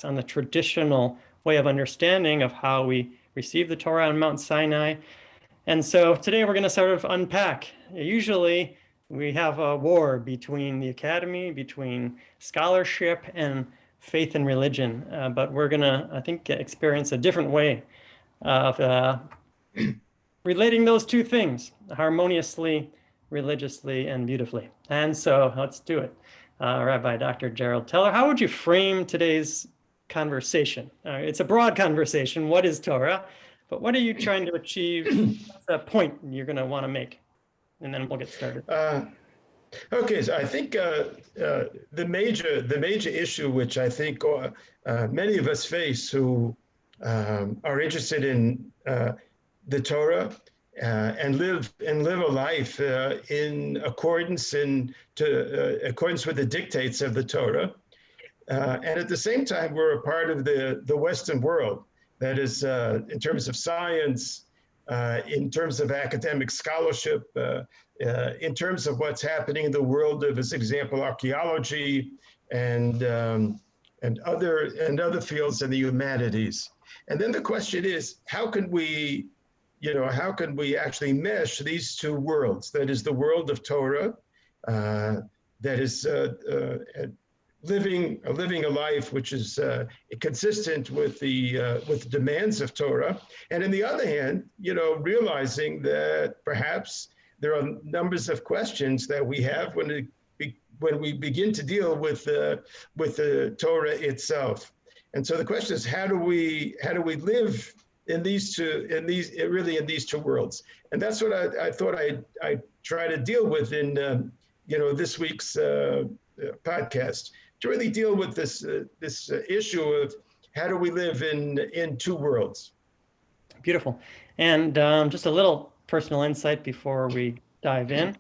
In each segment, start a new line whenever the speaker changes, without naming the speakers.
on the traditional way of understanding of how we receive the Torah on Mount Sinai. And so today we're going to sort of unpack. Usually we have a war between the academy, between scholarship and faith and religion, but we're going to, I think, experience a different way of relating those two things harmoniously, religiously, and beautifully. And so let's do it. Rabbi Dr. Gerald Teller, how would you frame today's conversation? It's a broad conversation. What is Torah? But what are you trying to achieve? What's the point you're going to want to make? And then we'll get started.
Okay, so I think the major issue which I think many of us face who are interested in the Torah and live a life in accordance accordance with the dictates of the Torah, and at the same time we're a part of the Western world. That is, in terms of science, in terms of academic scholarship, in terms of what's happening in the world of, as example, archaeology and other fields in the humanities. And then the question is, how can we actually mesh these two worlds? That is the world of Torah, that is living a life which is consistent with the demands of Torah, and on the other hand, realizing that perhaps there are numbers of questions that we have when we begin to deal with the Torah itself. And so the question is, how do we live in these two worlds? And that's what I thought I try to deal with in this week's podcast, to really deal with this issue of how do we live in two worlds.
Beautiful. And just a little personal insight before we dive in,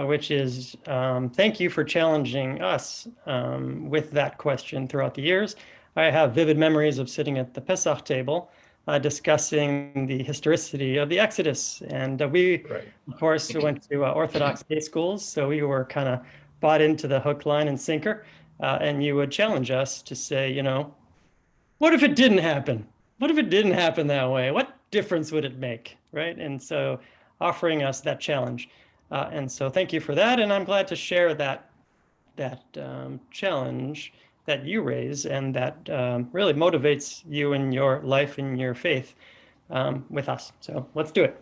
which is thank you for challenging us with that question throughout the years. I have vivid memories of sitting at the Pesach table discussing the historicity of the Exodus. And we, of course, went to Orthodox day schools, so we were kind of bought into the hook, line, and sinker. And you would challenge us to say, what if it didn't happen? What if it didn't happen that way? What difference would it make, right? And so offering us that challenge. And so thank you for that. And I'm glad to share that challenge that you raise and that really motivates you in your life and your faith with us. So let's do it.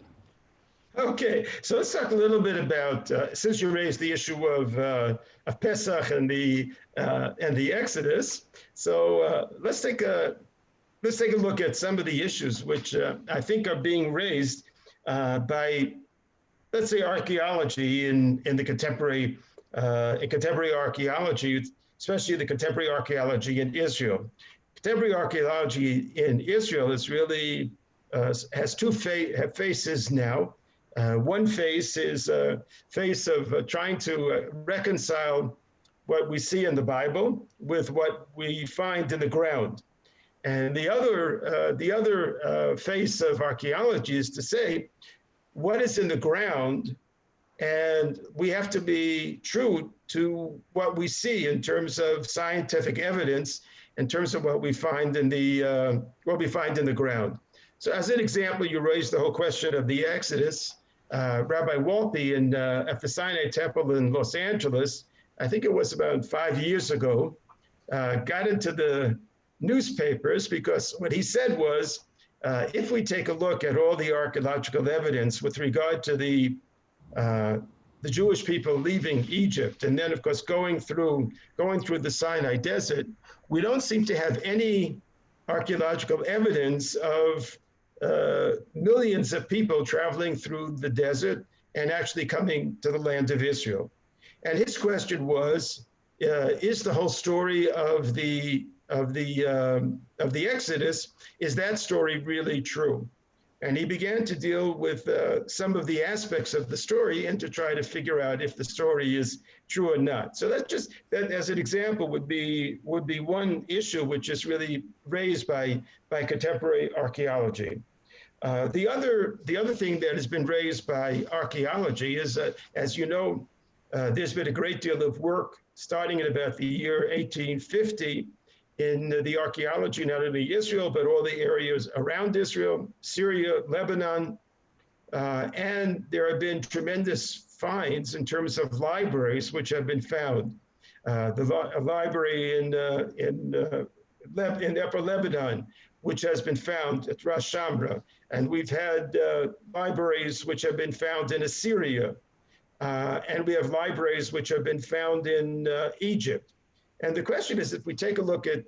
Okay, so let's talk a little bit about since you raised the issue of Pesach and the Exodus. So let's take a look at some of the issues which I think are being raised by, let's say, archaeology in the contemporary archaeology, especially the contemporary archaeology in Israel. Contemporary archaeology in Israel is really has two faces now. One phase is a phase of trying to reconcile what we see in the Bible with what we find in the ground. And the other phase of archaeology is to say what is in the ground, and we have to be true to what we see in terms of scientific evidence, in terms of what we find in the ground. So as an example, you raised the whole question of the Exodus. Rabbi Walpe at the Sinai Temple in Los Angeles, I think it was about 5 years ago, got into the newspapers because what he said was, if we take a look at all the archaeological evidence with regard to the Jewish people leaving Egypt, and then of course going through the Sinai Desert, we don't seem to have any archaeological evidence of millions of people traveling through the desert and actually coming to the land of Israel. And his question was, is the whole story of the Exodus, is that story really true? And he began to deal with some of the aspects of the story and to try to figure out if the story is true or not. So that as an example would be one issue which is really raised by contemporary archaeology. The other thing that has been raised by archaeology is, as you know, there's been a great deal of work starting in about the year 1850 in the archaeology, not only Israel, but all the areas around Israel, Syria, Lebanon, and there have been tremendous finds in terms of libraries which have been found. A library in Upper Lebanon, which has been found at Ras Shamra, and we've had libraries which have been found in Assyria, and we have libraries which have been found in Egypt. And the question is, if we take a look at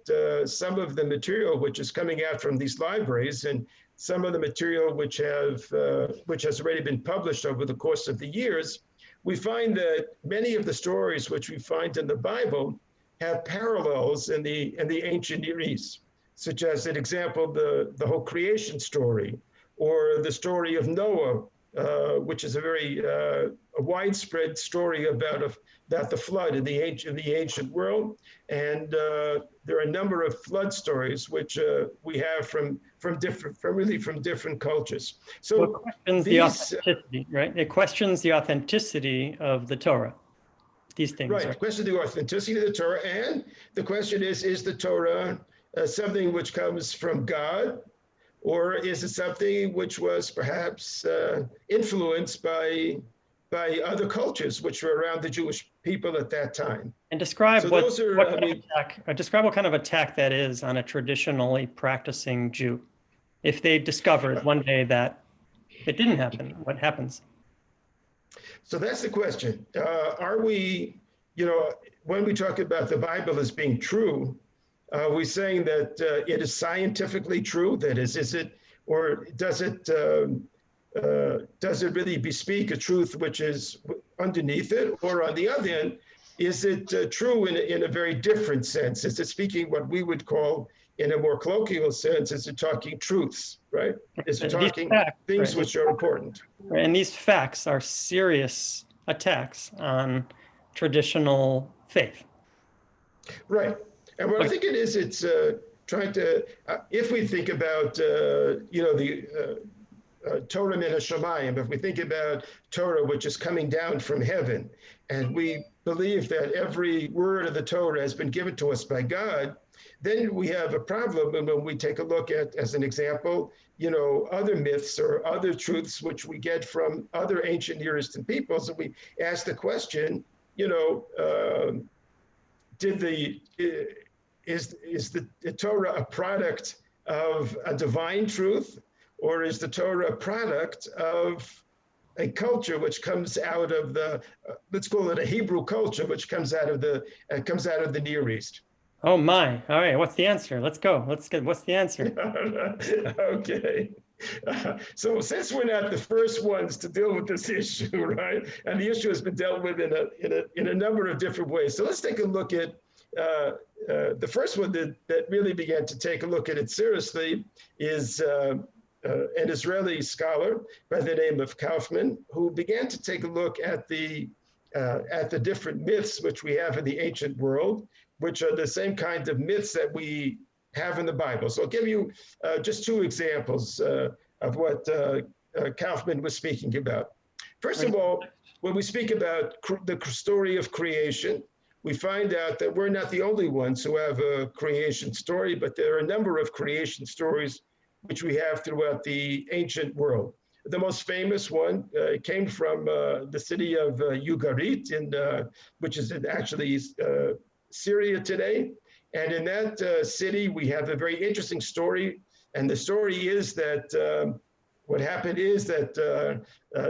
some of the material which is coming out from these libraries and some of the material which has already been published over the course of the years, we find that many of the stories which we find in the Bible have parallels in the ancient Near East, such as, an example, the whole creation story, or the story of Noah, which is a very widespread story about the flood in the ancient world. And there are a number of flood stories which we have from different cultures. So
well, it questions the authenticity, right? It questions the authenticity of the Torah. These things,
right? Question the authenticity of the Torah, and the question is the Torah something which comes from God, or is it something which was perhaps influenced by other cultures which were around the Jewish people at that time?
And describe
so
describe what kind of attack that is on a traditionally practicing Jew. If they discovered one day that it didn't happen, what happens?
So that's the question. Are we, when we talk about the Bible as being true, are we saying that it is scientifically true? That is it, or does it really bespeak a truth which is underneath it? Or on the other end, is it true in a very different sense? Is it speaking what we would call, in a more colloquial sense, is it talking truths, right? Is it talking things which are important?
And these facts are serious attacks on traditional faith.
Right. And what I think it is, it's trying to, if we think about, the Torah min hashamayim, if we think about Torah which is coming down from heaven, and we believe that every word of the Torah has been given to us by God, then we have a problem when we take a look at, as an example, other myths or other truths which we get from other ancient Near Eastern peoples, and we ask the question, is the Torah a product of a divine truth, or is the Torah a product of a culture which comes out of let's call it a Hebrew culture, which comes out of the Near East?
Oh my! All right, what's the answer? Let's go. What's the answer?
Okay. So since we're not the first ones to deal with this issue, right, and the issue has been dealt with in a number of different ways, so let's take a look at the first one that really began to take a look at it seriously is an Israeli scholar by the name of Kaufman, who began to take a look at the different myths which we have in the ancient world, which are the same kind of myths that we have in the Bible. So I'll give you just two examples of what Kaufman was speaking about. First of all, when we speak about the story of creation, we find out that we're not the only ones who have a creation story, but there are a number of creation stories which we have throughout the ancient world. The most famous one came from the city of Ugarit, which is actually Syria today. And in that city, we have a very interesting story. And the story is that what happened is that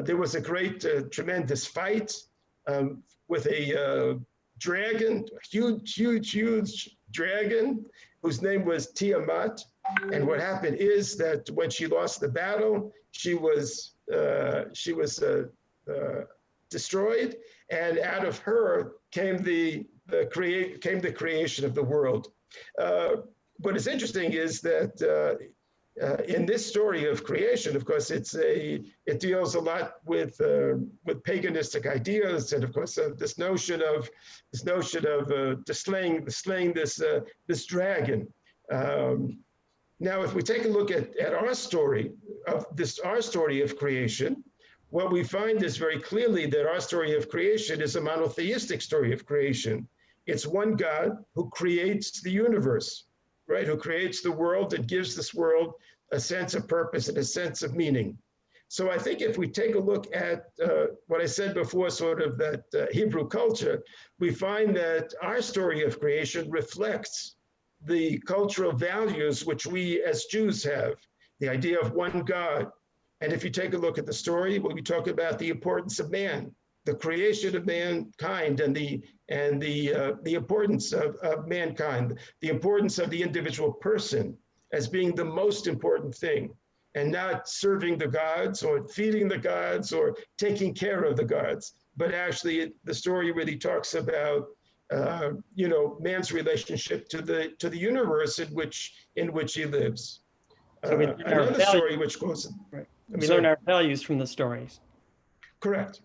there was a great, tremendous fight with a dragon, a huge dragon, whose name was Tiamat. And what happened is that when she lost the battle, she was destroyed, and out of her came the creation of the world. What is interesting is that in this story of creation, of course, it deals a lot with paganistic ideas, and of course this notion of slaying this dragon. Now, if we take a look at our story of creation, what we find is very clearly that our story of creation is a monotheistic story of creation. It's one God who creates the universe. right? Who creates the world and gives this world a sense of purpose and a sense of meaning. So I think if we take a look at what I said before, sort of that Hebrew culture, we find that our story of creation reflects the cultural values which we as Jews have, the idea of one God. And if you take a look at the story, when we talk about the importance of man, the creation of mankind, and the importance of mankind, the importance of the individual person as being the most important thing, and not serving the gods or feeding the gods or taking care of the gods, but actually the story really talks about man's relationship to the universe in which he lives.
So we learn
another story which goes.
Right. We learn our values from the stories.
Correct.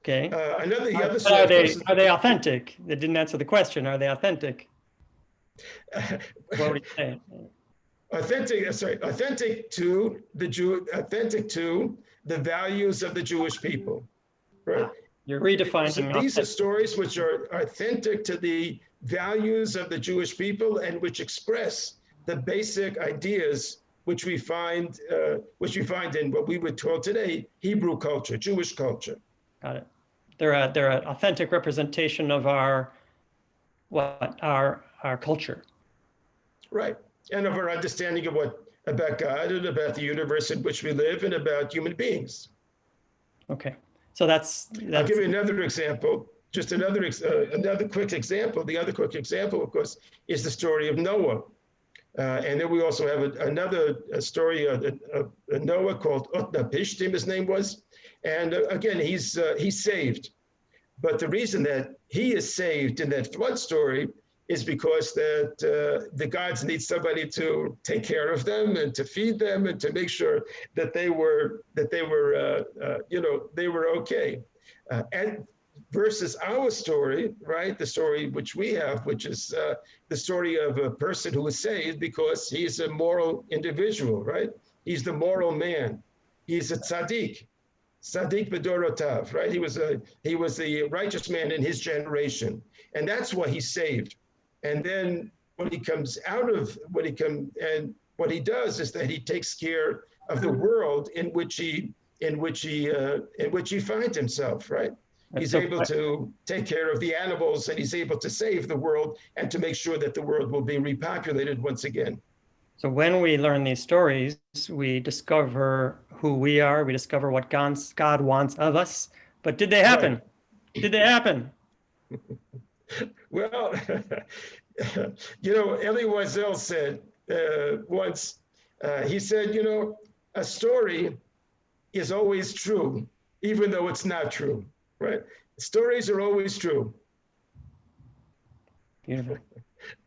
Okay.
The other story.
Are they authentic? That didn't answer the question. Are they authentic? What would you say?
Authentic to the values of the Jewish people, right?
You're redefining.
So these are stories which are authentic to the values of the Jewish people and which express the basic ideas which we find in what we would call today Hebrew culture, Jewish culture.
Got it. They're an authentic representation of our culture. Right.
And of our understanding of about God and about the universe in which we live and about human beings.
Okay, so that's
I'll give you another example. Just another quick example. The other quick example, of course, is the story of Noah. And then we also have another story of Noah called Utnapishtim, his name was. And again, he's saved. But the reason that he is saved in that flood story is because that the gods need somebody to take care of them and to feed them and to make sure that they were okay. And versus our story, right? The story which we have, which is the story of a person who was saved because he's a moral individual, right? He's the moral man. He's a tzaddik bedorotav, right? He was the righteous man in his generation, and that's why he's saved. And then when he comes what he does is that he takes care of the world in which he finds himself, right? He's able to take care of the animals, and he's able to save the world and to make sure that the world will be repopulated once again.
So when we learn these stories, we discover who we are, we discover what God wants of us. But did they happen? Right. Did they happen?
Well, Elie Wiesel said once, he said, a story is always true, even though it's not true, right? Stories are always true.
Beautiful.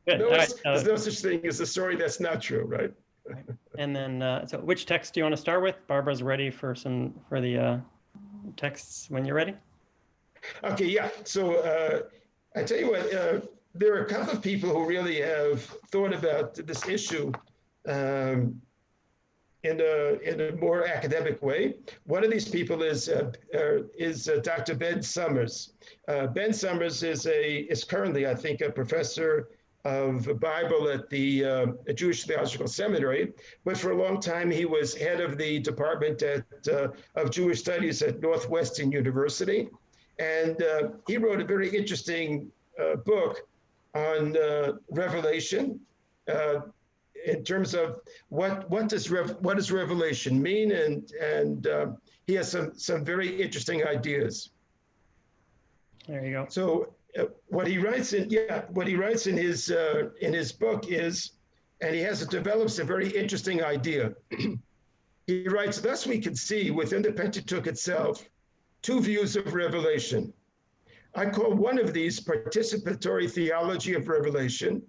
There's no such thing as a story that's not true, right?
And then, so which text do you want to start with? Barbara's ready for the texts when you're ready.
Okay, yeah. So I tell you what, there are a couple of people who really have thought about this issue in a more academic way. One of these people is Dr. Ben Summers. Ben Summers is currently, I think, a professor of Bible at the Jewish Theological Seminary, but for a long time he was head of the department of Jewish Studies at Northwestern University, and he wrote a very interesting book on Revelation in terms of what does Revelation mean, and he has some very interesting ideas.
There you go.
So what he writes in his book is, and he develops a very interesting idea. He writes, thus we can see within the Pentateuch itself two views of Revelation. I call one of these participatory theology of Revelation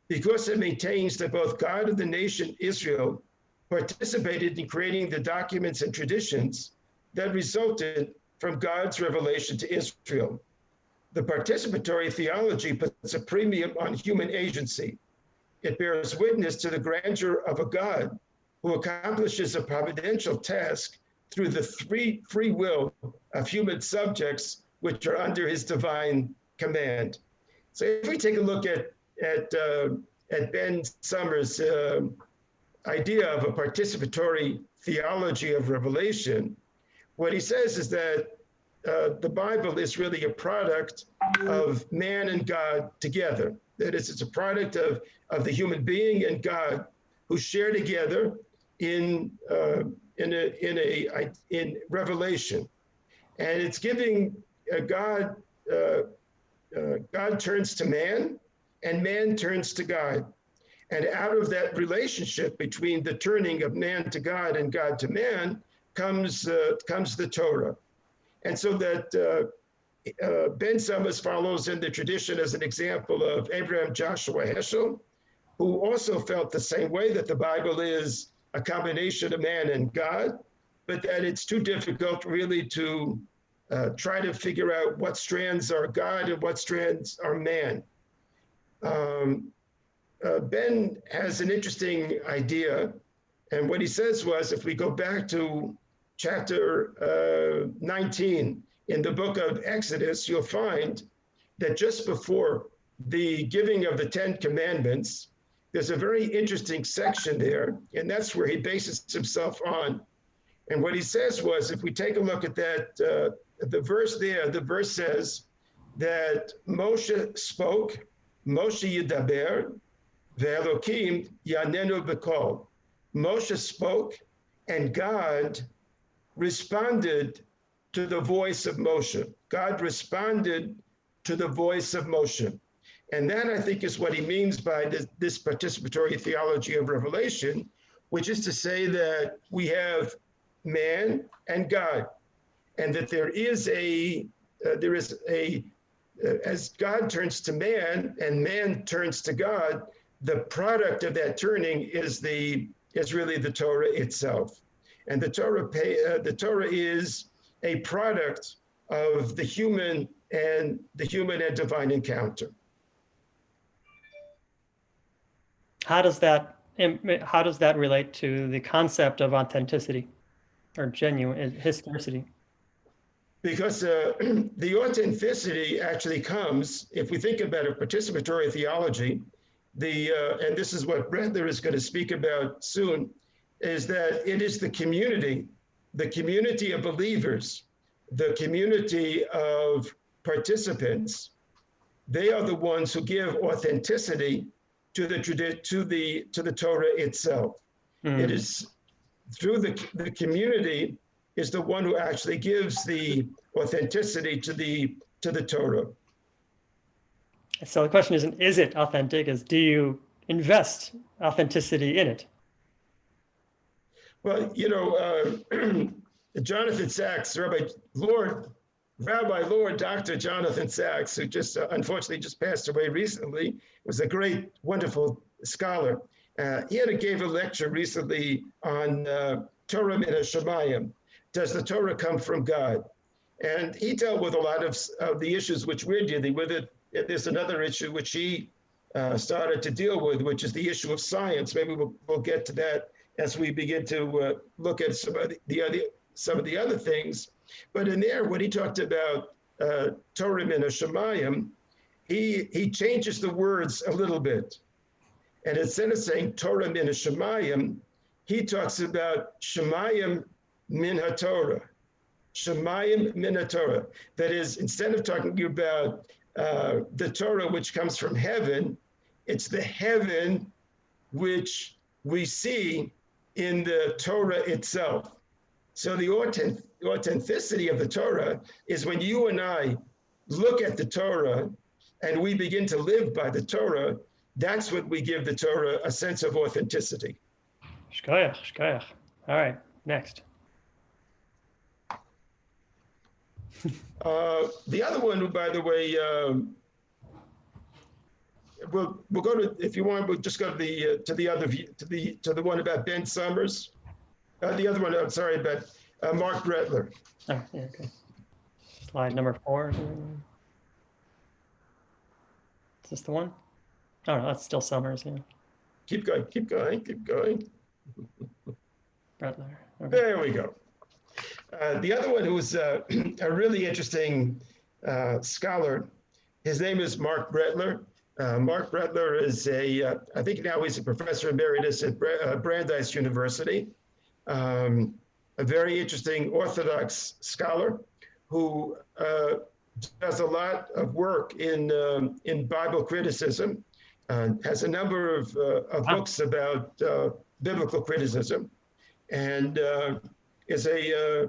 because it maintains that both God and the nation Israel participated in creating the documents and traditions that resulted from God's revelation to Israel. The participatory theology puts a premium on human agency. It bears witness to the grandeur of a God who accomplishes a providential task through the free will of human subjects which are under his divine command. So if we take a look at at Ben Summers' idea of a participatory theology of revelation, what he says is that the Bible is really a product of man and God together. That is, it's a product of the human being and God who share together in revelation, and it's giving God turns to man, and man turns to God, and out of that relationship between the turning of man to God and God to man comes the Torah, and so that Ben Summers follows in the tradition as an example of Abraham Joshua Heschel, who also felt the same way, that the Bible is a combination of man and God, but that it's too difficult really to try to figure out what strands are God and what strands are man. Ben has an interesting idea, and what he says was, if we go back to chapter 19 in the book of Exodus, you'll find that just before the giving of the 10 Commandments, there's a very interesting section there, and that's where he bases himself on. And what he says was, if we take a look at that, the verse there, the verse says that Moshe spoke, Moshe yidaber, ve'elokim yanenu b'kol. Moshe spoke, and God responded to the voice of Moshe. God responded to the voice of Moshe. And that, I think, is what he means by this participatory theology of revelation, which is to say that we have man and God, and that there is as God turns to man and man turns to God, the product of that turning is really the Torah itself. And the Torah is a product of the human and divine encounter.
How does that relate to the concept of authenticity or genuine historicity?
Because the authenticity actually comes, if we think about a participatory theology, and this is what Brettler is going to speak about soon, is that it is the community of believers, the community of participants. They are the ones who give authenticity to the Torah itself. It is through the community is the one who actually gives the authenticity to the Torah.
So the question isn't, is it authentic? Is, do you invest authenticity in it?
Well, Jonathan Sacks, Rabbi Lord Dr. Jonathan Sacks, who just unfortunately just passed away recently, was a great, wonderful scholar. He gave a lecture recently on Torah min hashamayim. Does the Torah come from God? And he dealt with a lot of the issues which we're dealing with. There's another issue which he started to deal with, which is the issue of science. Maybe we'll get to that as we begin to look at some of the other things. But in there, when he talked about Torah min hashamayim, he changes the words a little bit. And instead of saying Torah min hashamayim, he talks about Shemayim min haTorah. Shemayim min haTorah. That is, instead of talking about the Torah which comes from heaven, it's the heaven which we see in the Torah itself. So the authenticity of the Torah is when you and I look at the Torah and we begin to live by the Torah, that's what we give the Torah a sense of authenticity.
Shkoyach. All right, next.
The other one, by the way, we'll go to, if you want, we'll just go to the one about Ben Summers. The other one, I'm sorry, about Mark Brettler.
Oh, yeah, okay. Slide number 4. Is this the one? Oh, no, that's still Summers, yeah.
Keep going.
Brettler. Okay.
There we go. The other one who was a really interesting scholar, his name is Mark Brettler. Mark Brettler is I think now he's a professor emeritus at Brandeis University, a very interesting Orthodox scholar who does a lot of work in Bible criticism, has a number of books about biblical criticism, and is a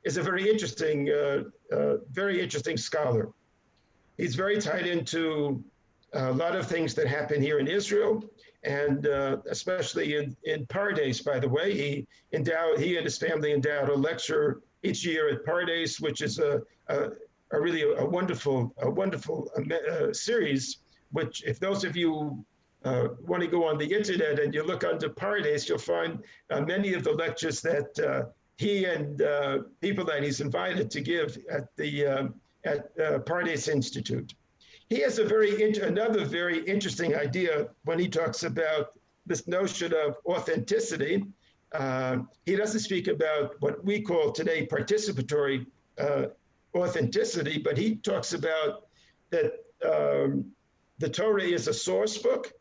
very interesting scholar. He's very tied into a lot of things that happen here in Israel, and especially in Pardes, by the way. He and his family endowed a lecture each year at Pardes, which is a really wonderful series, which if those of you want to go on the internet and you look under Pardes, you'll find many of the lectures that he and people that he's invited to give at the Pardes Institute. He has another very interesting idea when he talks about this notion of authenticity. He doesn't speak about what we call today participatory authenticity, but he talks about that the Torah is a source book,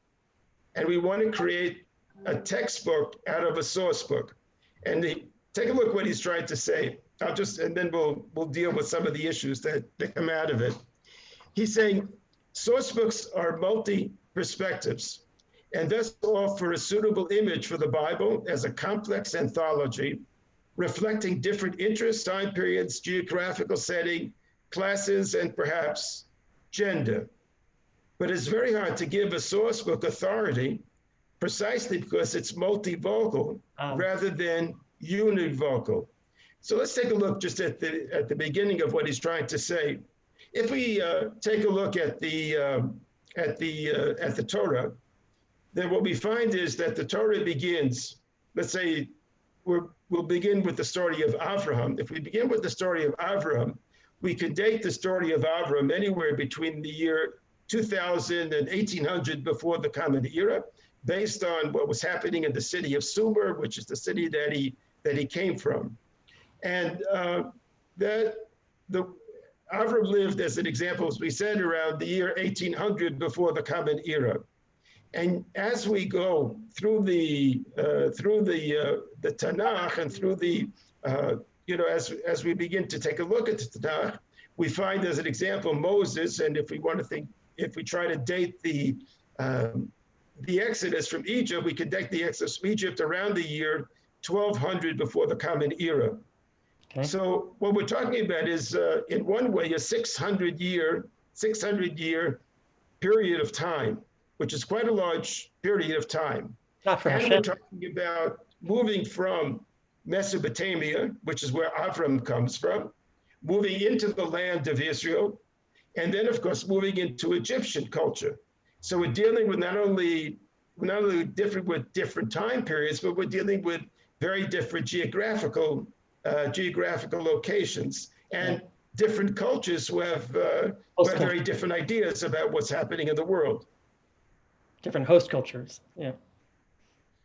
and we want to create a textbook out of a source book. And take a look what he's trying to say. And then we'll deal with some of the issues that come out of it. He's saying source books are multi-perspectives and thus offer a suitable image for the Bible as a complex anthology reflecting different interests, time periods, geographical setting, classes, and perhaps gender. But it's very hard to give a source book authority precisely because it's multivocal rather than univocal. So let's take a look just at the beginning of what he's trying to say. If we take a look at the Torah, then what we find is that the Torah begins. Let's say we'll begin with the story of Avraham. If we begin with the story of Avraham, we could date the story of Avraham anywhere between the year 2000 and 1800 before the Common Era, based on what was happening in the city of Sumer, which is the city that he came from. And Avram lived, as an example, as we said, around the year 1800 before the Common Era. And as we go through the Tanakh and through as we begin to take a look at the Tanakh, we find, as an example, Moses. And if we try to date the Exodus from Egypt, we can date the Exodus from Egypt around the year 1200 before the Common Era. Okay. So what we're talking about is, in one way, a 600-year period of time, which is quite a large period of time.
Not for
Hashem. We're talking about moving from Mesopotamia, which is where Avram comes from, moving into the land of Israel, and then, of course, moving into Egyptian culture. So we're dealing with not only different time periods, but we're dealing with very different geographical locations and different cultures who have very different ideas about what's happening in the world.
Different host cultures, yeah.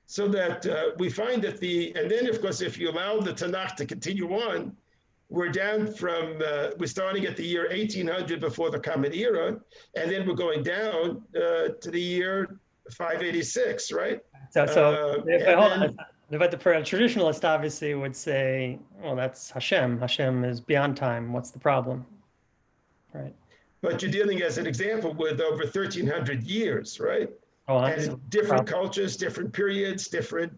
So that we find that and then, of course, if you allow the Tanakh to continue on, we're starting at the year 1800 before the Common Era, and then we're going down to the year 586, right?
But for a traditionalist, obviously, would say, well, that's Hashem. Hashem is beyond time. What's the problem, right?
But you're dealing, as an example, with over 1,300 years, right? And different cultures, different periods, different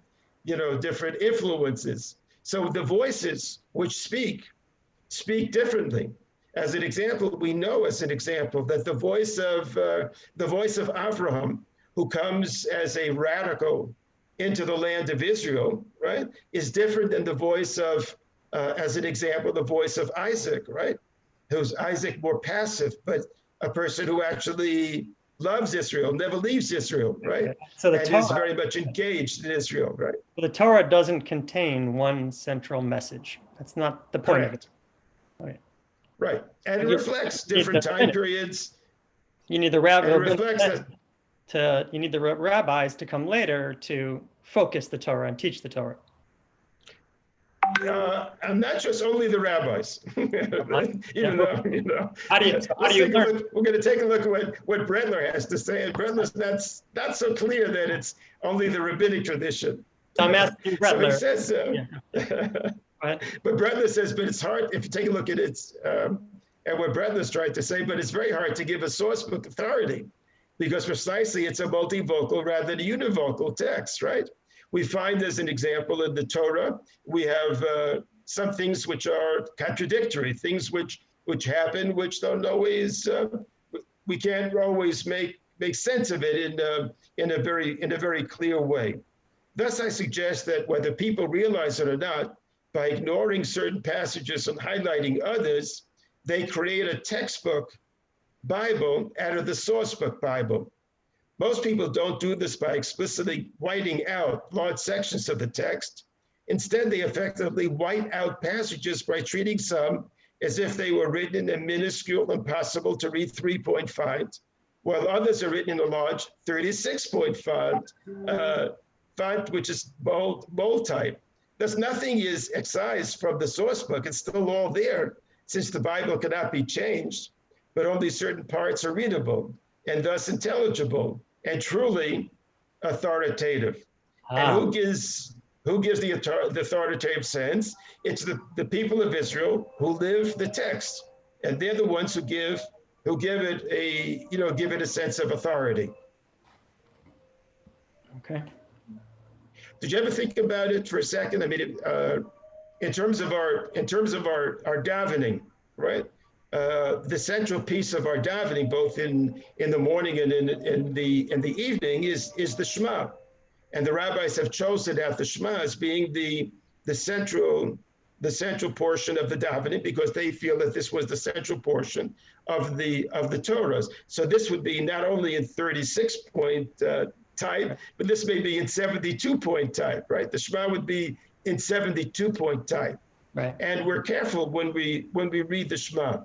influences. So the voices which speak differently. As an example, we know, that the voice of Abraham, who comes as a radical into the land of Israel, right, is different than the voice of, as an example, the voice of Isaac, right? Who's Isaac more passive, but a person who actually loves Israel, never leaves Israel, right? Okay. So the Torah is very much engaged in Israel, right?
The Torah doesn't contain one central message. That's not the point of it. Okay.
Right, and it reflects different time periods.
You need the you need the rabbis to come later to focus the Torah and teach the Torah.
I'm not just only the rabbis, even though, you know.
How do you learn?
We're going to take a look at what Brettler has to say, and Brettler's not so clear that it's only the rabbinic tradition.
So I'm asking Brettler.
So he says,
Yeah.
but Brettler says, but it's hard, if you take a look at it, at what Brettler's trying to say, but it's very hard to give a source book authority because precisely it's a multivocal rather than a univocal text, right? We find as an example in the Torah, we have some things which are contradictory, things which happen, which don't always, we can't always make sense of it in a very clear way. Thus, I suggest that whether people realize it or not, by ignoring certain passages and highlighting others, they create a textbook Bible out of the source book Bible. Most people don't do this by explicitly whiting out large sections of the text. Instead, they effectively white out passages by treating some as if they were written in a minuscule, impossible to read 3-point font, while others are written in a large 36-point font, which is bold type. Thus, nothing is excised from the source book. It's still all there, since the Bible cannot be changed, but only certain parts are readable and thus intelligible and truly authoritative. And who gives the authoritative sense? It's the people of Israel who live the text, and they're the ones who give it a sense of authority.
Okay.
Did you ever think about it for a second? I mean, in terms of our davening, right? The central piece of our davening, both in the morning and in the evening, is the Shema, and the rabbis have chosen out the Shema as being the central portion of the davening because they feel that this was the central portion of the Torah. So this would be not only in 36-point type, but this may be in 72-point type, right? The Shema would be in 72-point type.
Right.
And we're careful when we read the Shema.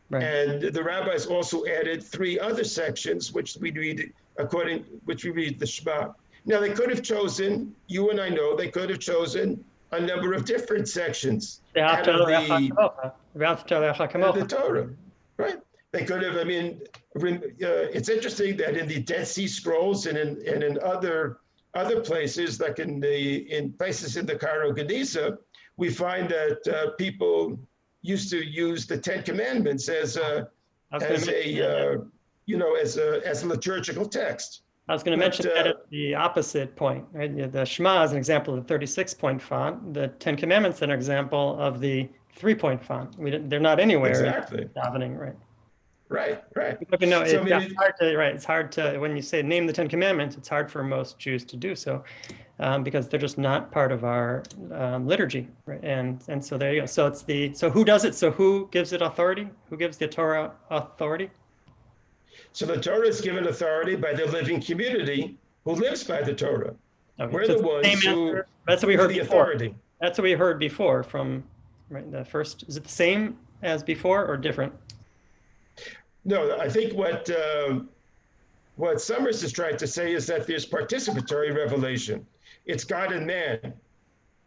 Right.
And the rabbis also added 3 other sections which we read the Shema. Now they could have chosen, you and I know, they could have chosen a number of different sections out of the Torah, right? They could have, I mean, it's interesting that in the Dead Sea Scrolls and in other places, like in places in the Cairo Geniza, we find that people used to use the Ten Commandments as a liturgical text.
I was going to mention that at the opposite point, right? The Shema is an example of the 36-point font. The Ten Commandments are an example of the 3-point font. They're not anywhere
exactly.
Davening, right?
Right.
But no, it's hard to, when you say name the Ten Commandments, it's hard for most Jews to do so because they're just not part of our liturgy, right? And so there you go. So who does it? So who gives it authority? Who gives the Torah authority?
So the Torah is given authority by the living community who lives by the Torah.
Okay.
We're the ones who
that's what we heard
the
before.
authority.
That's what we heard before from the first. Is it the same as before or different?
No, I think what Summers is trying to say is that there's participatory revelation. It's God and man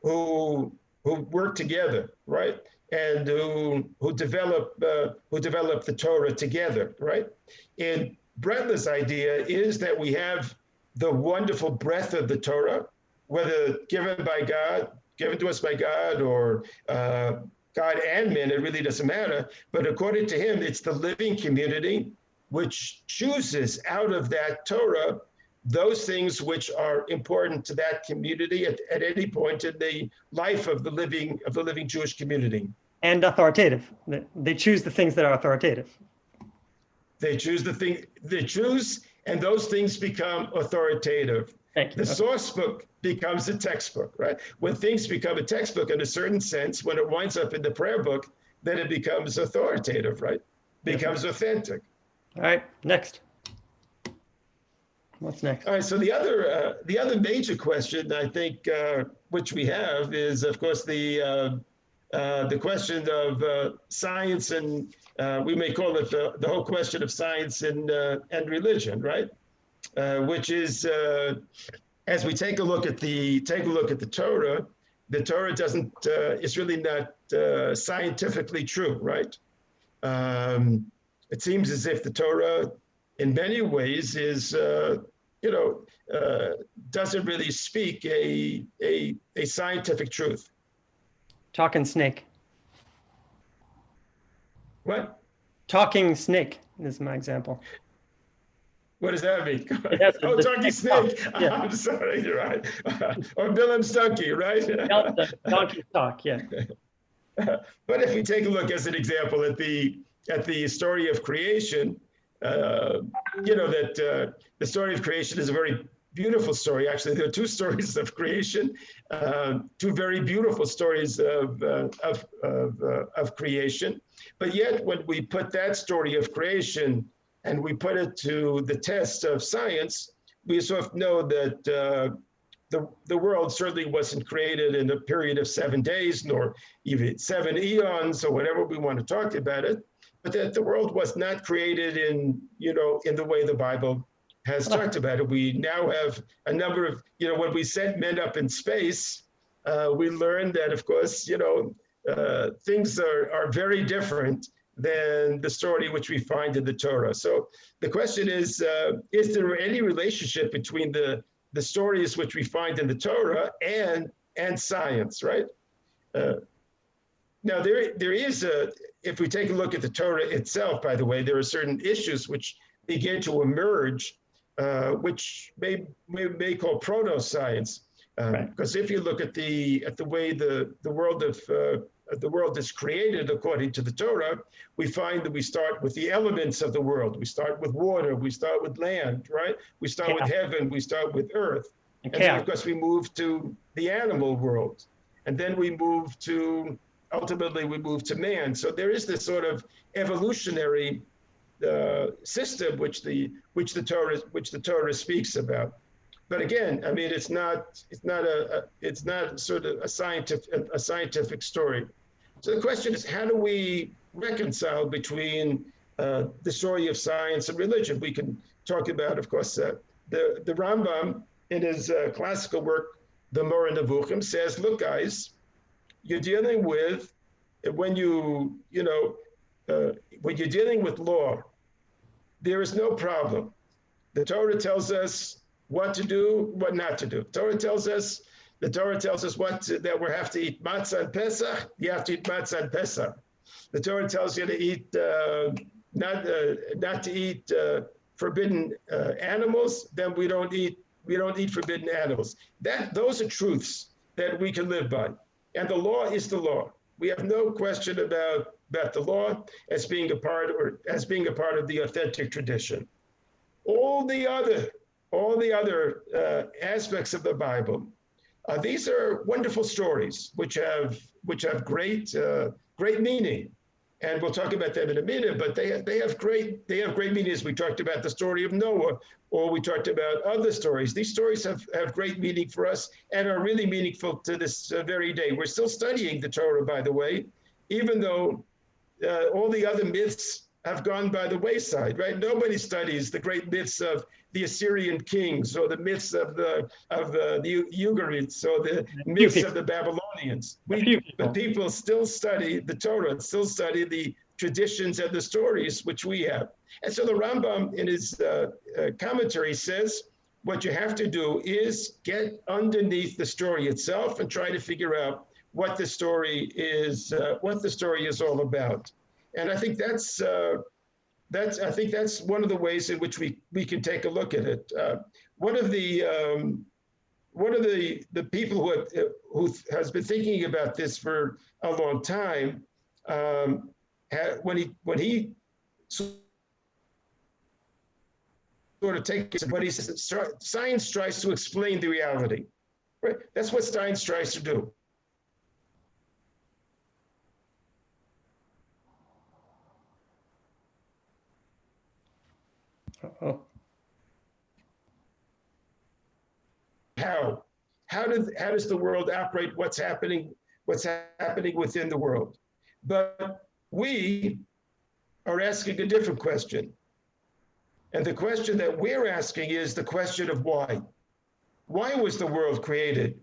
who work together, right? And who develop the Torah together, right? And Brettler's idea is that we have the wonderful breath of the Torah, whether given to us by God, or God and men, it really doesn't matter. But according to him, it's the living community which chooses out of that Torah those things which are important to that community at any point in the life of the living Jewish community.
And authoritative. They choose the things that are authoritative.
They choose and those things become authoritative.
Thank you.
The source book becomes a textbook, right? When things become a textbook in a certain sense, when it winds up in the prayer book, then it becomes authoritative, right? Becomes authentic.
All right, next. What's next?
All right, so the other major question I think which we have is, of course, the question of science, and we may call it the whole question of science and religion, right? Which is, as we take a look at the Torah, the Torah doesn't, is really not scientifically true, right? It seems as if the Torah, in many ways, is, doesn't really speak a scientific truth.
Talking snake.
What?
Talking snake is my example.
What does that mean?
Yes,
Oh,
the
donkey snake.
Yeah.
I'm sorry, you're right. Or Bill and Stunky, right?
Donkey talk, yeah.
But if we take a look as an example at the story of creation, that the story of creation is a very beautiful story. Actually, there are two stories of creation, two very beautiful stories of creation. But yet, when we put that story of creation and we put it to the test of science, we sort of know that the world certainly wasn't created in a period of 7 days, nor even 7 eons, or whatever we want to talk about it, but that the world was not created in the way the Bible has talked about it. We now have a number of, when we sent men up in space, we learned that, of course, things are very different than the story which we find in the Torah. So the question is there any relationship between the stories which we find in the Torah and science, right? Now, there is if we take a look at the Torah itself, by the way, there are certain issues which begin to emerge, which may call proto-science. Because if you look at the way the world is created according to the Torah, we find that we start with the elements of the world. We start with water, we start with land, right? We start with heaven, we start with earth. And then, of course, we move to the animal world. And then ultimately we move to man. So there is this sort of evolutionary system which the Torah speaks about. But again, I mean, it's not sort of a scientific story. So the question is, how do we reconcile between the story of science and religion? We can talk about, of course, the Rambam in his classical work, the Moreh Nevuchim, says, look, guys, you're dealing with when you're dealing with law, there is no problem. The Torah tells us what to do, what not to do. The Torah tells us that we have to eat matzah on Pesach. You have to eat matzah on Pesach. The Torah tells you to eat not to eat forbidden animals. Then we don't eat forbidden animals. Those are truths that we can live by, and the law is the law. We have no question about the law as being a part of the authentic tradition. All the other aspects of the Bible, these are wonderful stories which have great meaning, and we'll talk about them in a minute. But they have great meaning, as we talked about the story of Noah, or we talked about other stories. These stories have great meaning for us and are really meaningful to this very day. We're still studying the Torah, by the way, even though all the other myths have gone by the wayside, right? Nobody studies the great myths of the Assyrian kings, or the myths of the Ugarites, or the myths of the Babylonians. But people still study the Torah, still study the traditions and the stories which we have. And so the Rambam in his commentary says, what you have to do is get underneath the story itself and try to figure out what the story is all about. And I think that's one of the ways in which we can take a look at it. One of the people who has been thinking about this for a long time, when he sort of takes what he says, science tries to explain the reality, right? That's what science tries to do.
Oh.
How does the world operate? What's happening within the world? But we are asking a different question. And the question that we're asking is the question of why. Why was the world created?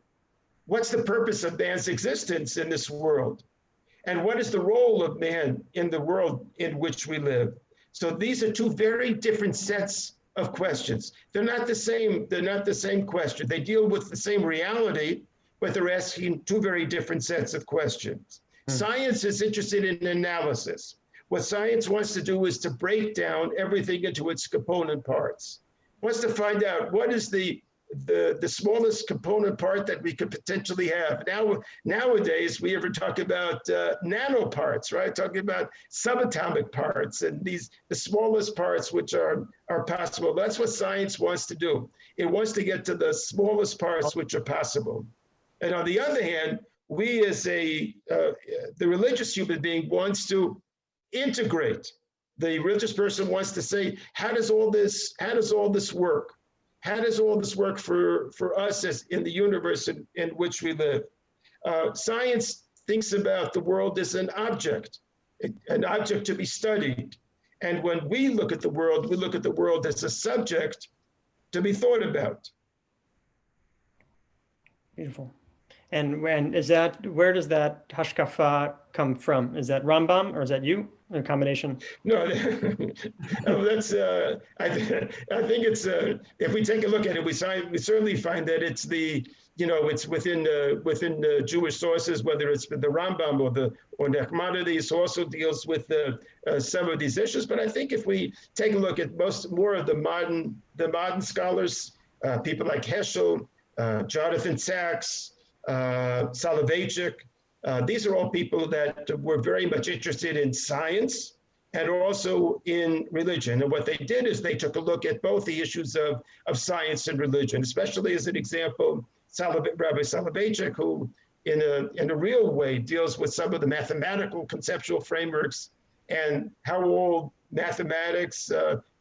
what's the purpose of man's existence in this world? And what is the role of man in the world in which we live? So these are two very different sets of questions. They're not the same. They're not the same question. They deal with the same reality, but they're asking two very different sets of questions. Science is interested in analysis. What science wants to do is to break down everything into its component parts. Wants to find out what is the smallest component part that we could potentially have. Nowadays, we ever talk about nanoparts, right? Talking about subatomic parts and the smallest parts which are possible. That's what science wants to do. It wants to get to the smallest parts which are possible. And on the other hand, we as the religious human being wants to integrate. The religious person wants to say, how does all this work? How does all this work for us as in the universe in which we live? Science thinks about the world as an object to be studied. And when we look at the world as a subject to be thought about.
Beautiful. And where does that hashkafa come from? Is that Rambam or is that you? A combination?
No, that's. I think it's. If we take a look at it, we certainly find that it's it's within the Jewish sources, whether it's the Rambam or Nachmanides also deals with some of these issues. But I think if we take a look at more of the modern scholars, people like Heschel, Jonathan Sachs, Soloveitchik. These are all people that were very much interested in science and also in religion. And what they did is they took a look at both the issues of science and religion, especially as an example, Rabbi Soloveitchik, who in a real way deals with some of the mathematical conceptual frameworks and how all mathematics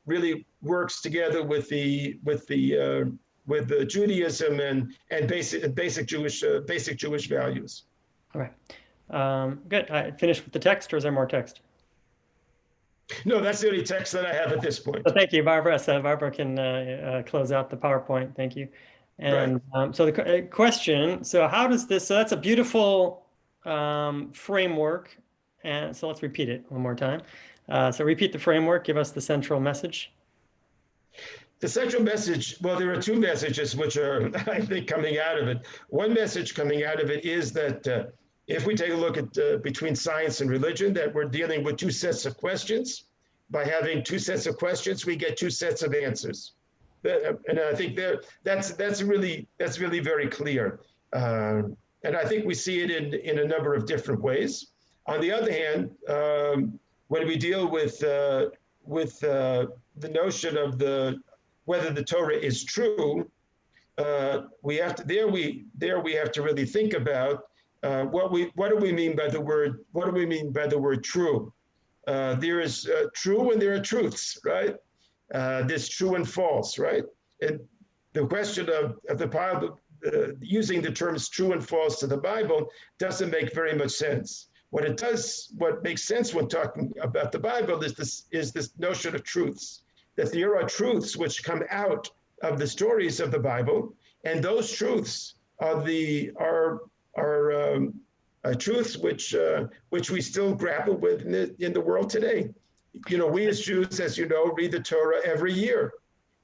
really works together with the Judaism and basic Jewish values.
All right. Good. I finished with the text, or is there more text?
No, that's the only text that I have at this point.
So thank you, Barbara. So Barbara can close out the PowerPoint. Thank you. And right. So the question, so how does this, so that's a beautiful framework. And so let's repeat it one more time. So repeat the framework, give us the central message.
The central message, well, there are two messages which are, I think, coming out of it. One message coming out of it is that if we take a look at between science and religion, that we're dealing with two sets of questions. By having two sets of questions, we get two sets of answers. And I think that's really very clear. And I think we see it in a number of different ways. On the other hand, when we deal with the notion of whether the Torah is true, we have to really think about what do we mean by the word true? There is true and there are truths, right? There's true and false, right? And the question of the Bible, using the terms true and false to the Bible doesn't make very much sense. What makes sense when talking about the Bible is this notion of truths. That there are truths which come out of the stories of the Bible, and those truths are truths which we still grapple with in the world today. You know, we as Jews, as you know, read the Torah every year,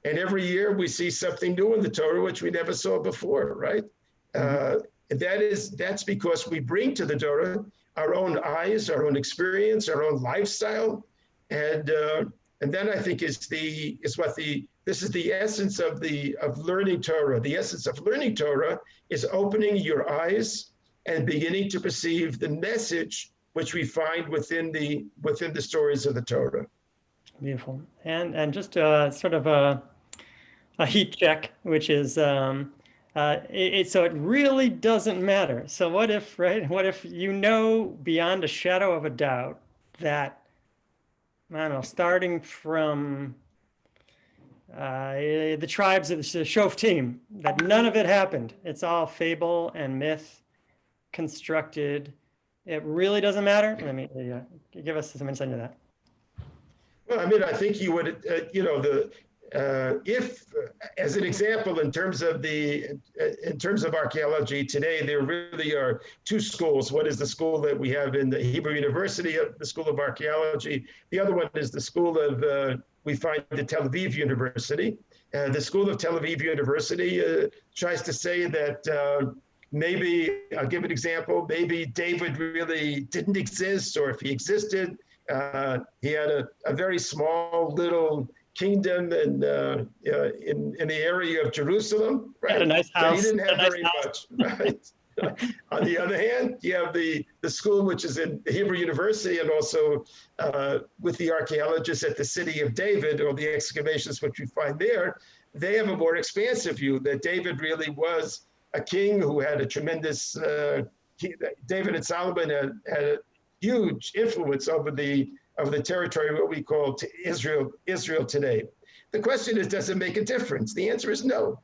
and every year we see something new in the Torah which we never saw before, right? And that's because we bring to the Torah our own eyes, our own experience, our own lifestyle, and then I think this is the essence of learning Torah. The essence of learning Torah is opening your eyes and beginning to perceive the message which we find within the stories of the Torah.
Beautiful. And just sort of a heat check, which is so it really doesn't matter. So what if you know beyond a shadow of a doubt that, I don't know, starting from the tribes of the Shoftim, that none of it happened. It's all fable and myth constructed. It really doesn't matter. Let me give us some insight into that.
Well, I mean, I think you would, if, as an example, in terms of archaeology today, there really are two schools. One is the school that we have in the Hebrew University, the School of Archaeology. The other one is the school of we find at Tel Aviv University. The School of Tel Aviv University tries to say that maybe, I'll give an example, maybe David really didn't exist, or if he existed, he had a very small little kingdom in the area of Jerusalem, right?
Had a nice house.
But he didn't have very much, right? On the other hand, you have the school, which is in the Hebrew University, and also with the archaeologists at the city of David, or the excavations which we find there, they have a more expansive view that David really was a king who had a tremendous, David and Solomon had a huge influence over the territory, what we call Israel today. The question is, does it make a difference? The answer is no.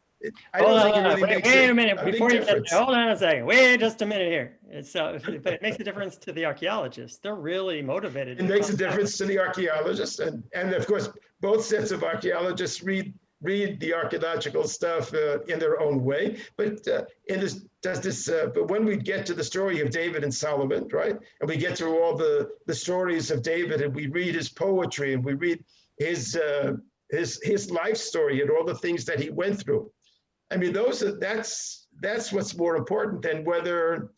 I don't think it really makes
wait a minute,
a big
before you get
difference.
there, hold on a second. Wait just a minute here. But it makes a difference to the archaeologists. They're really motivated.
It makes a difference to the archaeologists, and of course, both sets of archaeologists read the archaeological stuff in their own way. But but when we get to the story of David and Solomon, right, and we get through all the stories of David, and we read his poetry, and we read his life story and all the things that he went through. I mean, that's what's more important than whether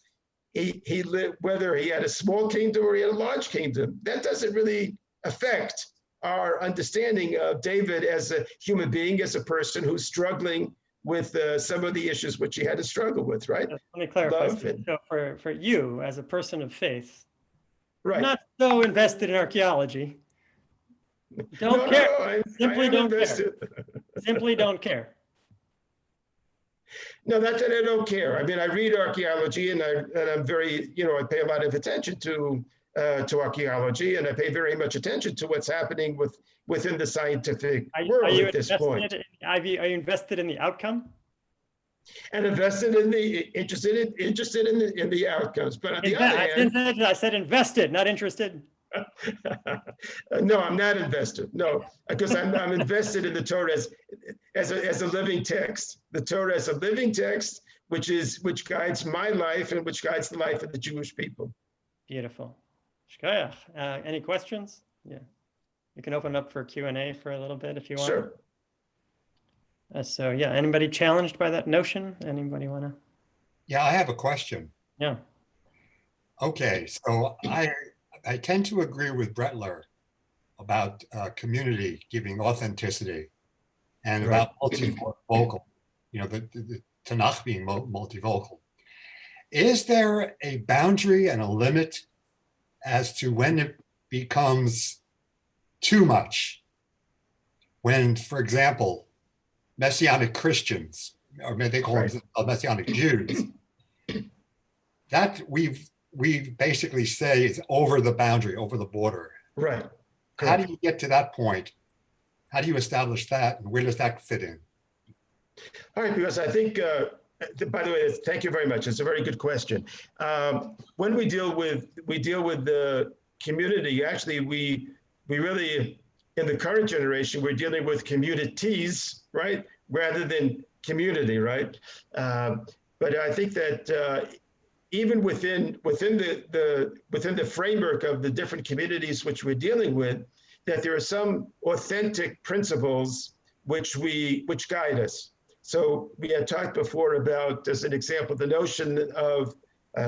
he lived, whether he had a small kingdom or he had a large kingdom. That doesn't really affect our understanding of David as a human being, as a person who's struggling with some of the issues which he had to struggle with, right?
Let me clarify. So for you, as a person of faith,
right,
not so invested in archaeology, don't care. Simply don't care. Simply don't care.
No, not that I don't care. I mean, I read archaeology, and I'm very, I pay a lot of attention to archaeology, and I pay very much attention to what's happening within the scientific world at this point.
Are you invested in the outcome?
And interested in the outcomes. But on the other hand,
I said invested, not interested.
No, I'm not invested. No, because I'm invested in the Torah as a living text. The Torah as a living text, which guides my life and which guides the life of the Jewish people.
Beautiful. Shkoyach. Any questions? Yeah, you can open up for Q&A for a little bit if you want.
Sure.
So yeah, anybody challenged by that notion? Anybody want to?
Yeah, I have a question.
Yeah.
Okay, so I tend to agree with Brettler about community giving authenticity, and about multivocal, the Tanakh being multivocal. Is there a boundary and a limit as to when it becomes too much? When, for example, Messianic Christians, or they call them Messianic Jews, that we basically say is over the boundary, over the border.
Right.
How do you get to that point? How do you establish that, and where does that fit in?
All right, because I think, by the way, thank you very much. It's a very good question. When we deal with the community, actually, we really, in the current generation, we're dealing with communities, right, rather than community, right? But I think that even within the framework of the different communities which we're dealing with, that there are some authentic principles which guide us. So we had talked before about, as an example, the notion of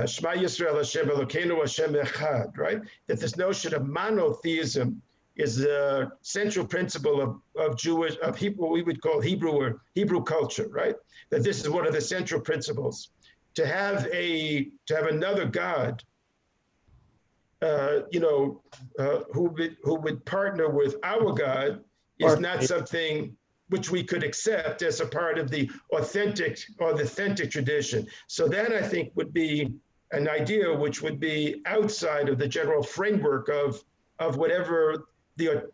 Shema Yisrael Hashem Elokeinu Hashem Echad, right? That this notion of monotheism is a central principle of what we would call Hebrew culture, right? That this is one of the central principles. To have another God, who would partner with our God is not something which we could accept as a part of the authentic tradition. So that, I think, would be an idea which would be outside of the general framework of whatever the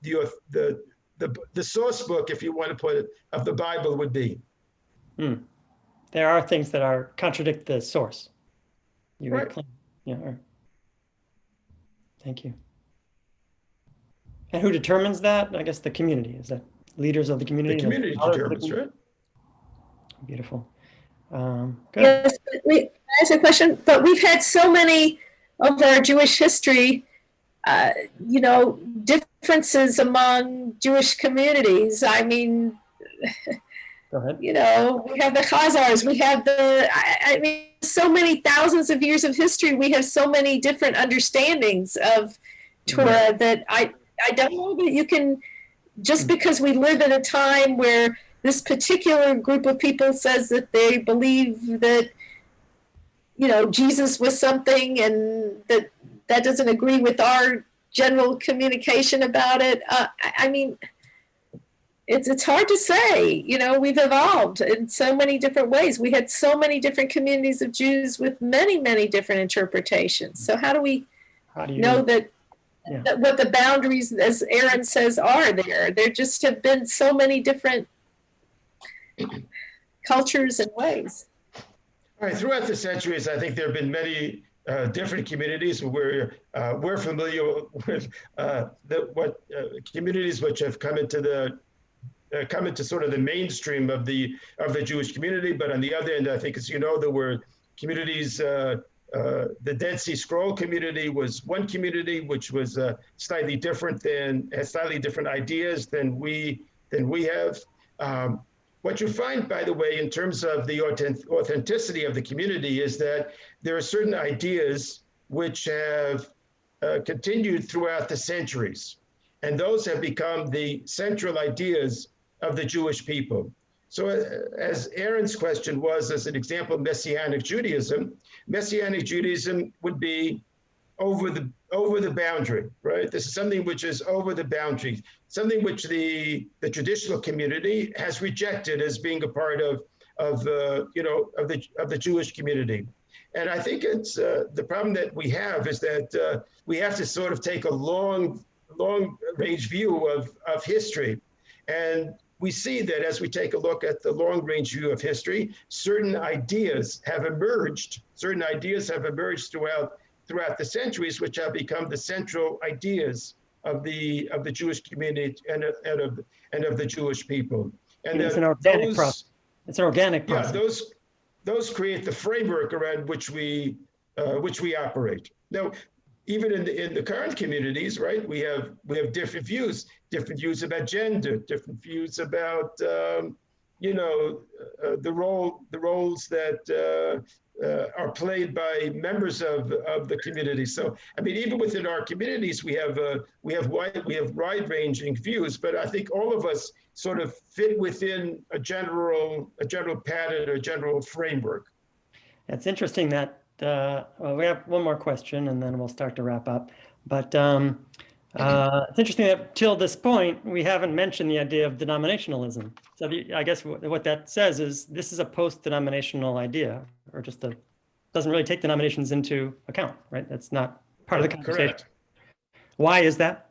source book, if you want to put it, of the Bible would be.
There are things that contradict the source.
Right.
Yeah. Thank you. And who determines that? I guess the community. Is leaders of the community.
The community determines, right?
Beautiful. Good.
Yes, can I ask a question? But we've had so many of our Jewish history, differences among Jewish communities. I mean,
Go ahead.
we have the Khazars, we have I mean, so many thousands of years of history. We have so many different understandings of Torah that I don't know that you can, just because we live in a time where this particular group of people says that they believe that, Jesus was something and that doesn't agree with our general communication about it. I mean, it's hard to say. We've evolved in so many different ways. We had so many different communities of Jews with many, many different interpretations. So how do you know that what the boundaries, as Aaron says, are there? There just have been so many different cultures and ways.
All right, throughout the centuries, I think there have been many different communities where we're familiar with communities which have come into sort of the mainstream of the Jewish community. But on the other end, I think, as you know, there were communities. The Dead Sea Scroll community was one community which was slightly different had slightly different ideas than we have. What you find, by the way, in terms of the authenticity of the community is that there are certain ideas which have continued throughout the centuries, and those have become the central ideas of the Jewish people. So as Aaron's question was, as an example, Messianic Judaism would be over the boundary, right? This is something which is over the boundary, something which the traditional community has rejected as being a part of the Jewish community. And I think it's the problem that we have is that we have to sort of take a long range view of history. And we see that as we take a look at the long range view of history, certain ideas have emerged throughout the centuries, which have become the central ideas of the Jewish community and of the Jewish people. And
it's an organic process. It's an organic process.
Yeah, those create the framework around which we operate. Now, even in the current communities, right? We have different views about gender, different views about the roles that are played by members of the community. So, I mean, even within our communities, we have wide-ranging views, but I think all of us sort of fit within a general pattern or general framework.
It's interesting that we have one more question, and then we'll start to wrap up. But it's interesting that till this point, we haven't mentioned the idea of denominationalism. So I guess what that says is this is a post-denominational idea, or just doesn't really take denominations into account, right? That's not part of the conversation.
Correct.
Why is that?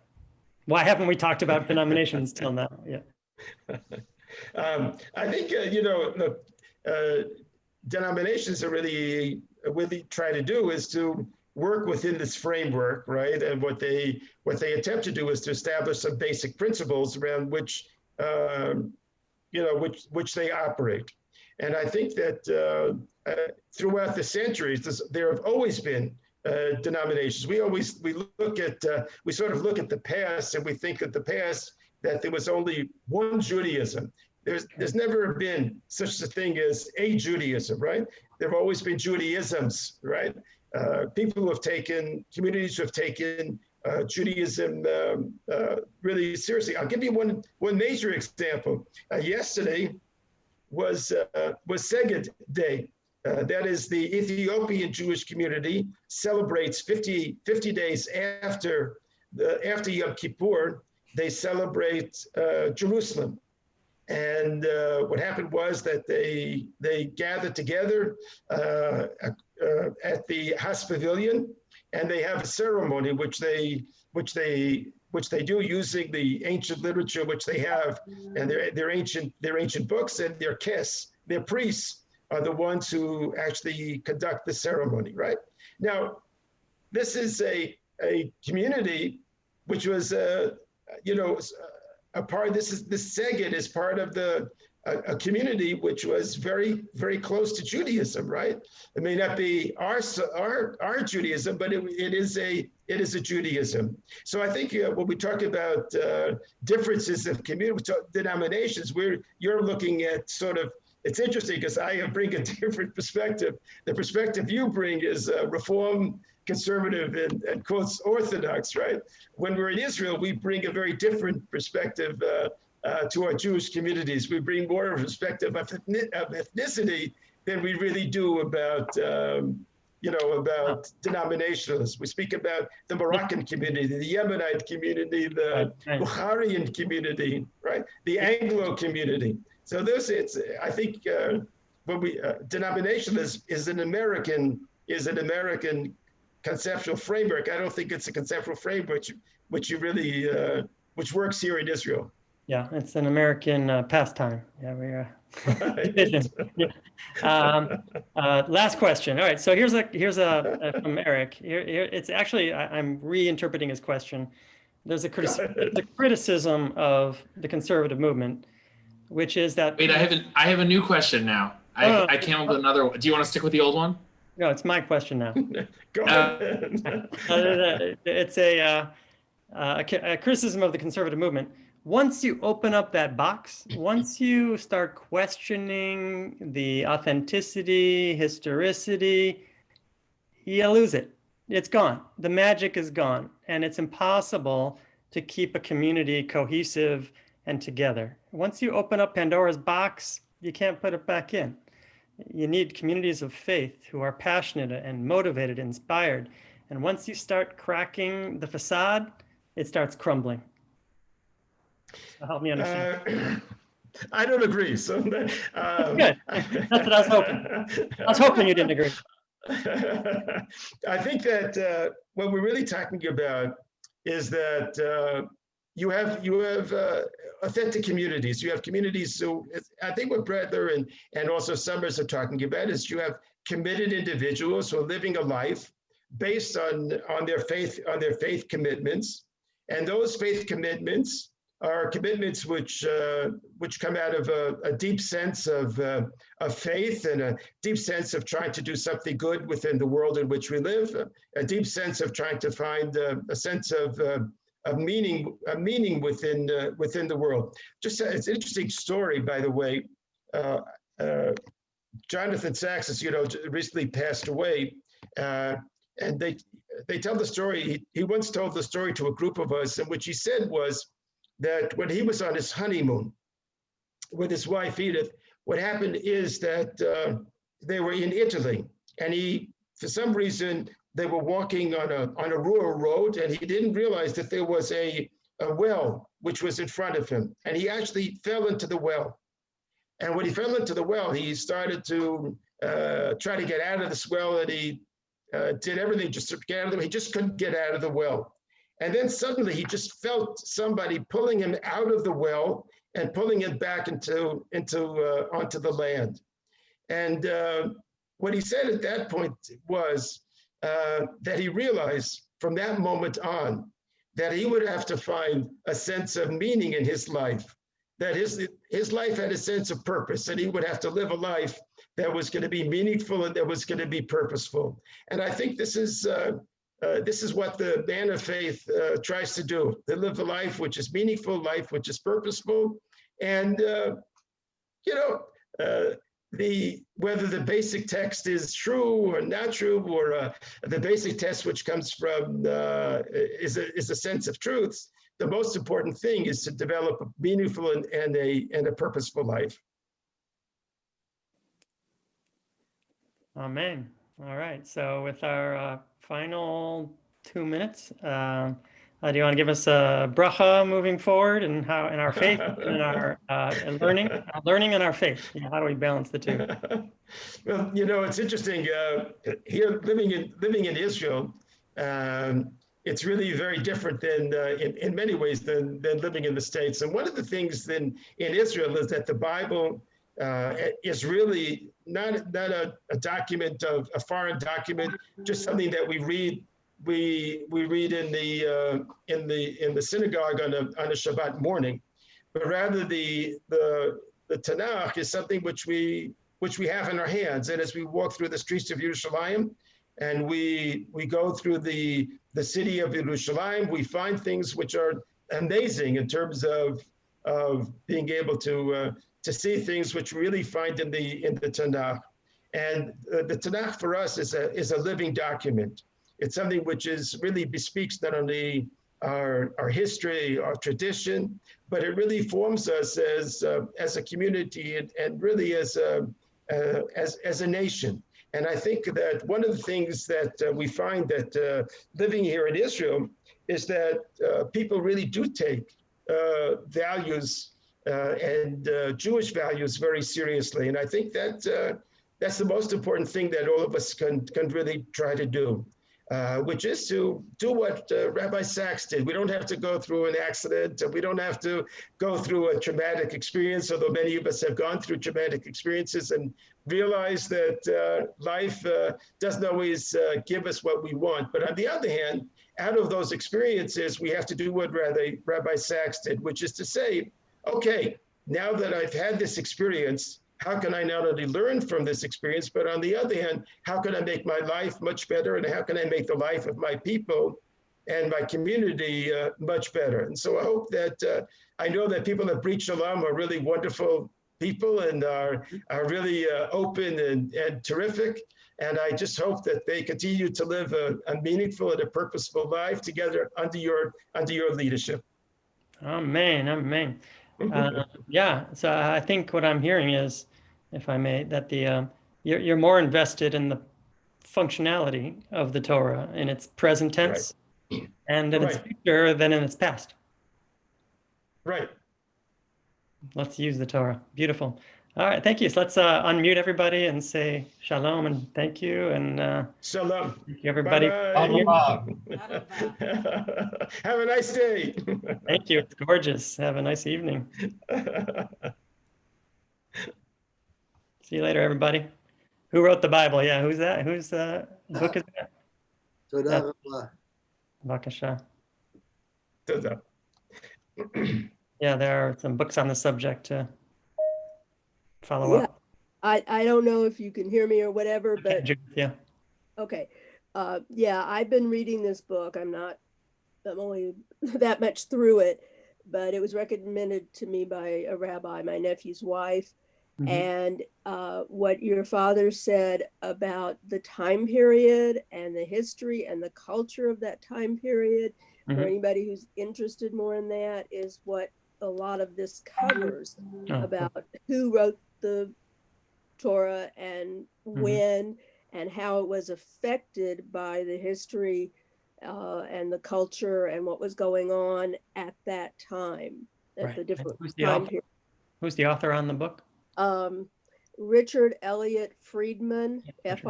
Why haven't we talked about denominations till now? Yeah.
I think, denominations are really try to do is to work within this framework, right? And what they attempt to do is to establish some basic principles around which they operate. And I think that throughout the centuries, there have always been denominations. We sort of look at the past, and we think that that there was only one Judaism. There's never been such a thing as a Judaism, right? There have always been Judaisms, right? Communities who have taken Judaism really seriously. I'll give you one major example. Yesterday was Seged Day. That is, the Ethiopian Jewish community celebrates 50 days after Yom Kippur. They celebrate Jerusalem. And what happened was that they gathered together at the Haas Pavilion, and they have a ceremony which they do using the ancient literature which they have, and their ancient books, and their priests are the ones who actually conduct the ceremony, right? Now, this is a community which was this Seged is part of a community which was very, very close to Judaism, right? It may not be our Judaism, but it is a Judaism. So I think when we talk about differences of community denominations, you're looking at sort of, it's interesting because I bring a different perspective. The perspective you bring is Reform, conservative, and quotes Orthodox, right? When we're in Israel, we bring a very different perspective to our Jewish communities. We bring more of a perspective of ethnicity than we really do about denominationalists. We speak about the Moroccan community, the Yemenite community, the Bukharian community, right? The Anglo community. So I think denominationalism is an American conceptual framework. I don't think it's a conceptual framework which works here in Israel.
Yeah, it's an American pastime. Yeah, division. Yeah. Last question. All right, so here's a from Eric. Here it's actually I'm reinterpreting his question. There's a criticism of the conservative movement, which is that.
Wait, I have a new question now. I came up with another one. Do you want to stick with the old one?
No, it's my question now.
Go ahead.
It's a criticism of the conservative movement. Once you open up that box, once you start questioning the authenticity, historicity, you lose it. It's gone. The magic is gone. And it's impossible to keep a community cohesive and together. Once you open up Pandora's box, you can't put it back in. You need communities of faith who are passionate and motivated, inspired. And once you start cracking the facade, it starts crumbling. So help me understand.
I don't agree. So
good. That's what I was hoping. I was hoping you didn't agree.
I think that what we're really talking about is that you have authentic communities. You have communities. So I think what Brettler and also Summers are talking about is you have committed individuals who are living a life based on their faith commitments, and those faith commitments are commitments which come out of a deep sense of faith and a deep sense of trying to do something good within the world in which we live, a deep sense of trying to find a sense of meaning within the world. Just it's an interesting story, by the way. Jonathan Sachs, as you know, recently passed away, and they tell the story. He once told the story to a group of us, and what he said was that when he was on his honeymoon with his wife Edith, what happened is that they were in Italy, and for some reason, they were walking on a rural road, and he didn't realize that there was a well which was in front of him, and he actually fell into the well. And when he fell into the well, he started to try to get out of this well, and he did everything just to get out of it. He just couldn't get out of the well. And then suddenly he just felt somebody pulling him out of the well and pulling him back onto the land. And what he said at that point was that he realized from that moment on that he would have to find a sense of meaning in his life, that his life had a sense of purpose, and he would have to live a life that was going to be meaningful and that was going to be purposeful. And I think this is what the man of faith tries to do, to live a life which is meaningful, life which is purposeful. And, whether the basic text is true or not true, or the basic text which comes from is a sense of truths, the most important thing is to develop a meaningful and a purposeful life.
Amen. All right. So with our final 2 minutes, do you want to give us a bracha moving forward, and how in our faith and in our learning and our faith? How do we balance the two?
Well, it's interesting here living in Israel. It's really very different than in many ways than living in the States. And one of the things in Israel is that the Bible is really not a document of a foreign document, just something that we read. We read in the synagogue on a Shabbat morning. but rather the Tanakh is something which we have in our hands. And as we walk through the streets of Yerushalayim, and we go through the city of Yerushalayim, we find things which are amazing in terms of being able to see things which we really find in the Tanakh. And the Tanakh for us is a living document. It's something which is really bespeaks not only our history, our tradition, but it really forms us as a community and really as a nation. And I think that one of the things that we find that living here in Israel is that people really do take values and Jewish values very seriously. And I think that that's the most important thing that all of us can really try to do. Which is to do what Rabbi Sachs did. We don't have to go through an accident. We don't have to go through a traumatic experience, although many of us have gone through traumatic experiences and realize that life doesn't always give us what we want. But on the other hand, out of those experiences, we have to do what Rabbi Sachs did, which is to say, okay, now that I've had this experience, how can I not only learn from this experience, but on the other hand, how can I make my life much better, and how can I make the life of my people and my community much better? And so I hope that, I know that people at Brit Shalom are really wonderful people and are really open and terrific. And I just hope that they continue to live a meaningful and a purposeful life together under your leadership.
Amen, amen. Yeah, so I think what I'm hearing is, if I may, that you're more invested in the functionality of the Torah in its present tense and in its future than in its past.
Right.
Let's use the Torah. Beautiful. All right, thank you. So let's unmute everybody and say shalom and thank you. And
shalom.
Thank you, everybody.
Have a nice day.
Thank you. It's gorgeous. Have a nice evening. See you later, everybody. Who wrote the Bible? Yeah, who's that? Whose book is that? Bakasha. Yeah, there are some books on the subject to follow up.
I don't know if you can hear me or whatever, but
yeah.
Okay. Yeah, I've been reading this book. I'm only that much through it, but it was recommended to me by a rabbi, my nephew's wife. Mm-hmm. And what your father said about the time period and the history and the culture of that time period, mm-hmm. for anybody who's interested more in that, is what a lot of this covers, about who wrote the Torah and when, and how it was affected by the history and the culture and what was going on at that time, at the different time period.
Who's the author on the book?
Richard Elliott Friedman, Friedman.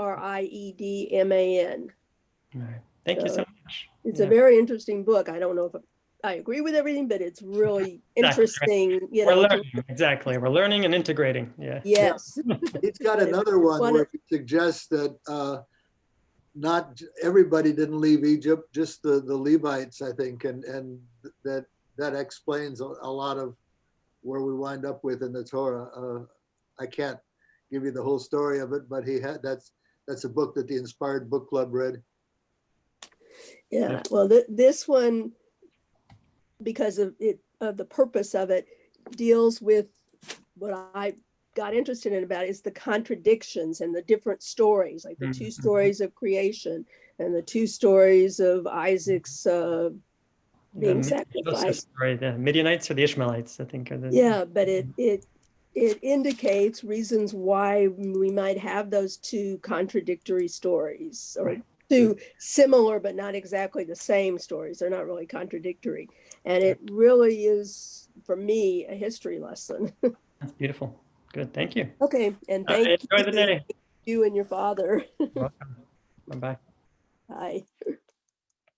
All right. Thank you so much.
It's a very interesting book. I don't know if I agree with everything, but it's really interesting. You know,
we're learning. Exactly. We're learning and integrating. Yeah.
Yes.
He's got another one where he suggests that not everybody didn't leave Egypt, just the Levites, I think, and that explains a lot of where we wind up with in the Torah. I can't give you the whole story of it, but that's a book that the Inspired Book Club read.
Yeah. Well, this one, because of the purpose of it, deals with what I got interested in about is the contradictions and the different stories, like the two stories of creation and the two stories of Isaac's being sacrificed.
Story, the Midianites or the Ishmaelites, I think.
But it indicates reasons why we might have those two contradictory stories, or two similar but not exactly the same stories. They're not really contradictory. And it really is, for me, a history lesson.
That's beautiful. Good. Thank you.
Okay. And thank
enjoy the day.
you and your father.
Welcome. Bye-bye.
Bye.